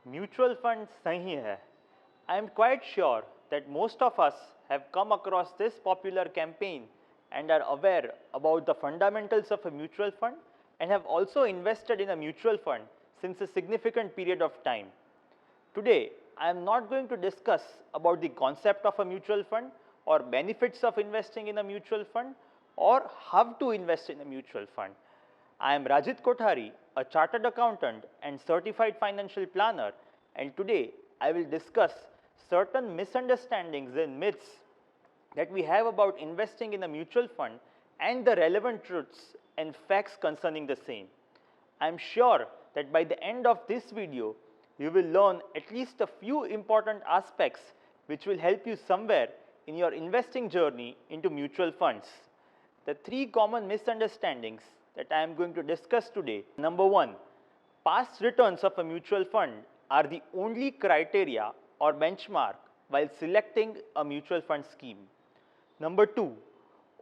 Mutual fund sahi hai. I am quite sure that most of us have come across this popular campaign and are aware about the fundamentals of a mutual fund and have also invested in a mutual fund since a significant period of time. Today, I am not going to discuss about the concept of a mutual fund or benefits of investing in a mutual fund or how to invest in a mutual fund. I am Rajit Kothari, a chartered accountant and certified financial planner, and today I will discuss certain misunderstandings and myths that we have about investing in a mutual fund and the relevant truths and facts concerning the same. I am sure that by the end of this video, you will learn at least a few important aspects which will help you somewhere in your investing journey into mutual funds. The three common misunderstandings that I am going to discuss today. Number one, past returns of a mutual fund are the only criteria or benchmark while selecting a mutual fund scheme. Number two,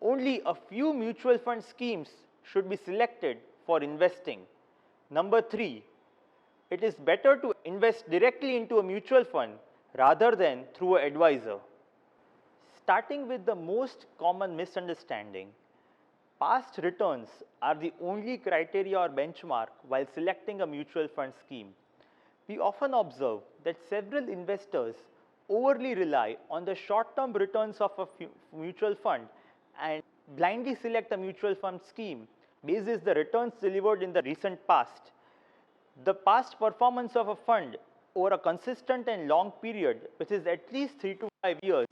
only a few mutual fund schemes should be selected for investing. Number three, it is better to invest directly into a mutual fund rather than through an advisor. Starting with the most common misunderstanding, past returns are the only criteria or benchmark while selecting a mutual fund scheme. We often observe that several investors overly rely on the short-term returns of a mutual fund and blindly select a mutual fund scheme based on the returns delivered in the recent past. The past performance of a fund over a consistent and long period, which is at least 3 to 5 years,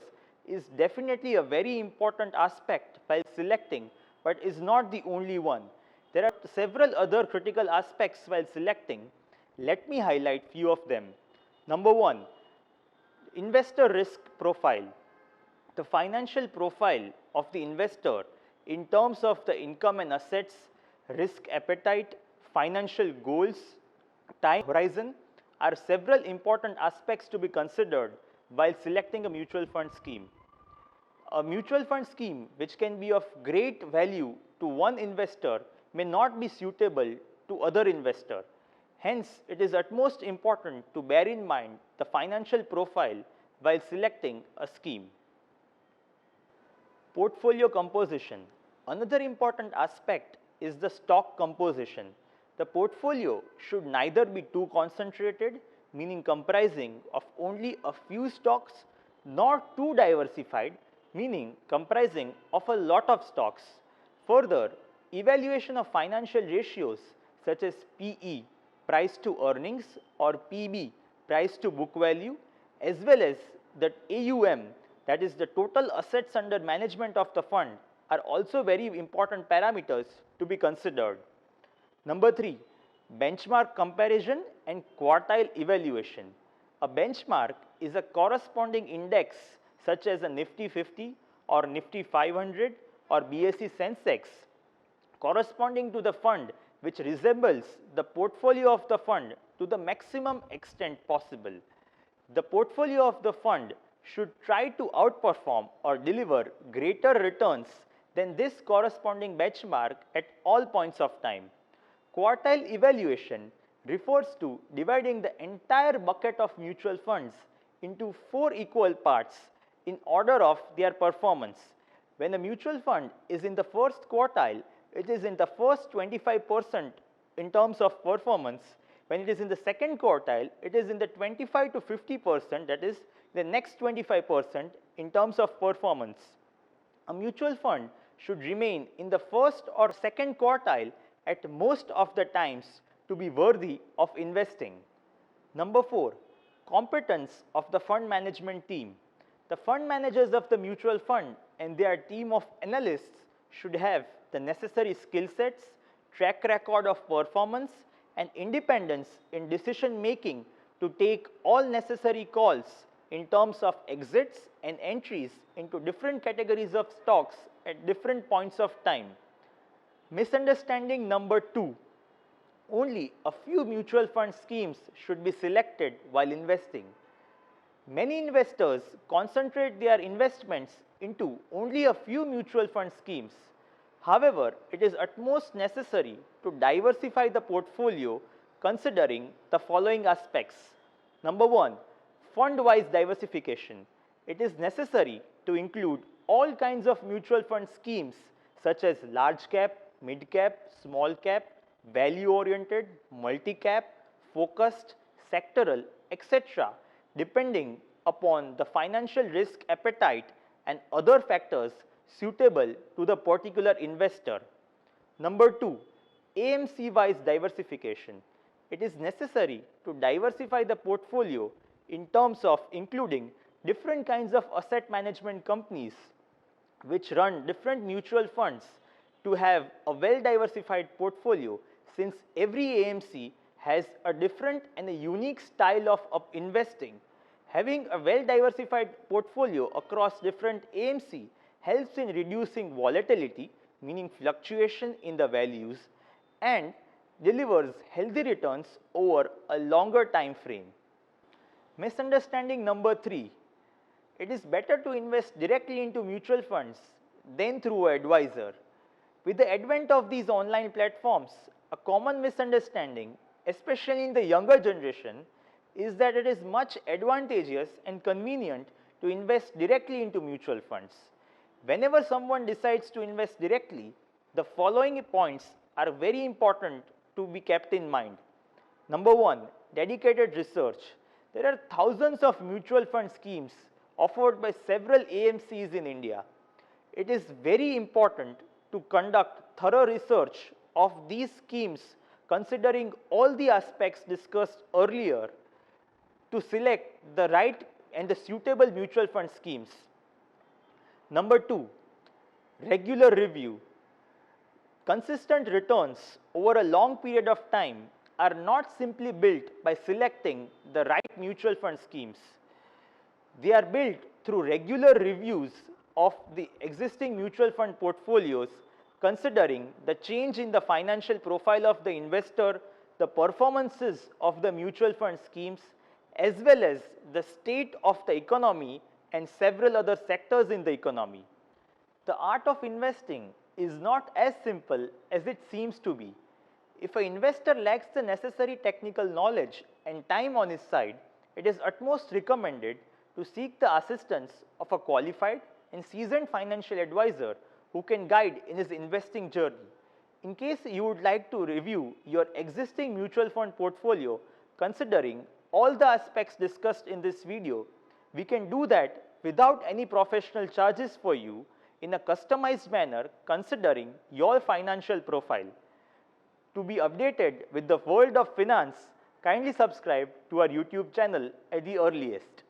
is definitely a very important aspect while selecting, but is not the only one. There are several other critical aspects while selecting. Let me highlight few of them. Number one, investor risk profile. The financial profile of the investor in terms of the income and assets, risk appetite, financial goals, time horizon are several important aspects to be considered while selecting a mutual fund scheme. A mutual fund scheme which can be of great value to one investor may not be suitable to other investor. Hence, it is utmost important to bear in mind the financial profile while selecting a scheme. Portfolio composition. Another important aspect is the stock composition. The portfolio should neither be too concentrated, meaning comprising of only a few stocks, nor too diversified, meaning comprising of a lot of stocks. Further, evaluation of financial ratios such as PE, price to earnings, or PB, price to book value, as well as the AUM, that is the total assets under management of the fund, are also very important parameters to be considered. Number three, benchmark comparison and quartile evaluation. A benchmark is a corresponding index such as a Nifty 50 or Nifty 500 or BSE Sensex corresponding to the fund which resembles the portfolio of the fund to the maximum extent possible. The portfolio of the fund should try to outperform or deliver greater returns than this corresponding benchmark at all points of time. Quartile evaluation refers to dividing the entire bucket of mutual funds into 4 equal parts in order of their performance. When a mutual fund is in the first quartile, it is in the first 25% in terms of performance. When it is in the second quartile, it is in the 25 to 50%, that is the next 25% in terms of performance. A mutual fund should remain in the first or second quartile at most of the times to be worthy of investing. Number four, competence of the fund management team. The fund managers of the mutual fund and their team of analysts should have the necessary skill sets, track record of performance, and independence in decision making to take all necessary calls in terms of exits and entries into different categories of stocks at different points of time. Misunderstanding number two, only a few mutual fund schemes should be selected while investing. Many investors concentrate their investments into only a few mutual fund schemes. However, it is utmost necessary to diversify the portfolio considering the following aspects. Number one, fund-wise diversification. It is necessary to include all kinds of mutual fund schemes such as large cap, mid cap, small cap, value oriented, multi cap, focused, sectoral, etc., depending upon the financial risk appetite and other factors suitable to the particular investor. Number two, AMC-wise diversification. It is necessary to diversify the portfolio in terms of including different kinds of asset management companies which run different mutual funds to have a well-diversified portfolio, since every AMC has a different and a unique style of investing. Having a well-diversified portfolio across different AMC helps in reducing volatility, meaning fluctuation in the values, and delivers healthy returns over a longer time frame. Misunderstanding number 3. It is better to invest directly into mutual funds than through an advisor. With the advent of these online platforms, a common misunderstanding, especially in the younger generation, is that it is much advantageous and convenient to invest directly into mutual funds. Whenever someone decides to invest directly, the following points are very important to be kept in mind. Number one, dedicated research. There are thousands of mutual fund schemes offered by several AMCs in India. It is very important to conduct thorough research of these schemes, considering all the aspects discussed earlier, to select the right and the suitable mutual fund schemes. Number two, regular review. Consistent returns over a long period of time are not simply built by selecting the right mutual fund schemes. They are built through regular reviews of the existing mutual fund portfolios, considering the change in the financial profile of the investor, the performances of the mutual fund schemes, as well as the state of the economy and several other sectors in the economy. The art of investing is not as simple as it seems to be. If an investor lacks the necessary technical knowledge and time on his side, it is utmost recommended to seek the assistance of a qualified and seasoned financial advisor who can guide in his investing journey. In case you would like to review your existing mutual fund portfolio, considering all the aspects discussed in this video, we can do that without any professional charges for you in a customized manner, considering your financial profile. To be updated with the world of finance, kindly subscribe to our YouTube channel at the earliest.